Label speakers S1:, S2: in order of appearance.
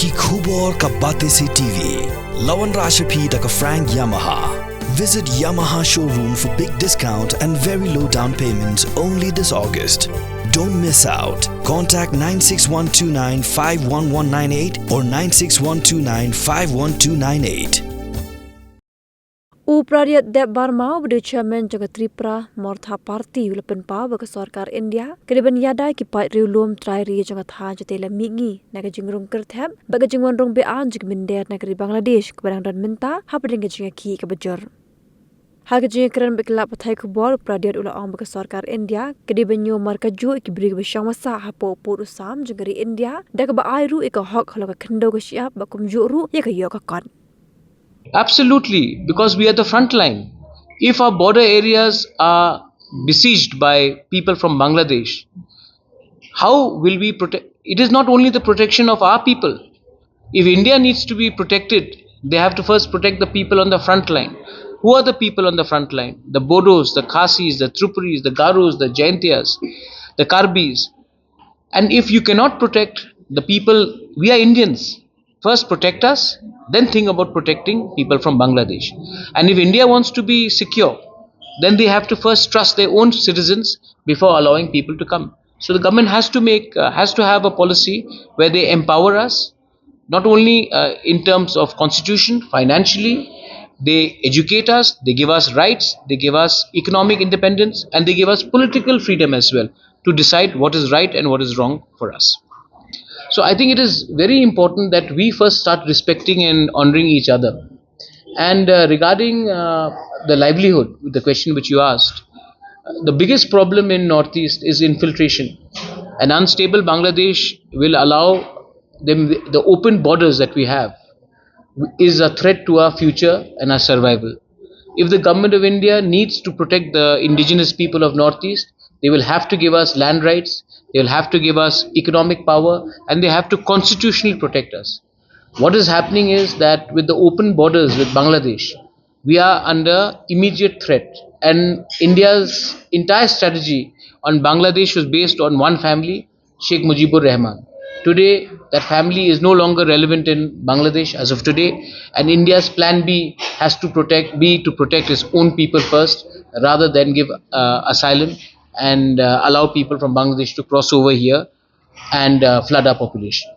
S1: ki khubor ka bate se TV. Lawan Rashapi da ka Frank Yamaha. Visit Yamaha showroom for big discount and very low down payments only this August. Don't miss out. Contact 96129 51198 or 96129 51298.
S2: Upradiat Deb Barmau Briew Chairman Jaga Tripura Mortha Party Ulapan Pa Baka Sorkar India Kediban Ïada ki pai riulum trai ri jaga tha jatela mingi naga jingrung kerthap baga jingwan rong be an jig minder negeri Bangladesh kebarang dan minta hapading jinga ki ke bajor Haga jinga keren bekla pathai kubor upradiat ula ong baka Sorkar India kediban yo markaju ki Briew besyang masa hapo pur usam jagari India daga ba airu ika hok halo ka kendo ka siap bakum juru ya ka yo ka kon
S3: Absolutely, because we are the front line. If our border areas are besieged by people from Bangladesh, how will we protect? It is not only the protection of our people. If India needs to be protected, they have to first protect the people on the front line. Who are the people on the front line? The Bodos, the Khasis, the Tripuris, the Garus, the Jaintias, the Karbis. And if you cannot protect the people, we are Indians. First protect us, then think about protecting people from Bangladesh. And if India wants to be secure, then they have to first trust their own citizens before allowing people to come. So the government has to have a policy where they empower us, not only in terms of constitution, financially, they educate us, they give us rights, they give us economic independence, and they give us political freedom as well to decide what is right and what is wrong for us. So I think it is very important that we first start respecting and honoring each other. And regarding the livelihood, the question which you asked, the biggest problem in Northeast is infiltration. An unstable Bangladesh will allow them, the open borders that we have is a threat to our future and our survival. If the government of India needs to protect the indigenous people of Northeast, they will have to give us land rights, they will have to give us economic power, and they have to constitutionally protect us. What is happening is that with the open borders with Bangladesh, we are under immediate threat. And India's entire strategy on Bangladesh was based on one family, Sheikh Mujibur Rahman. Today, that family is no longer relevant in Bangladesh as of today, and India's plan B has to protect its own people first, rather than give asylum and allow people from Bangladesh to cross over here and flood our population.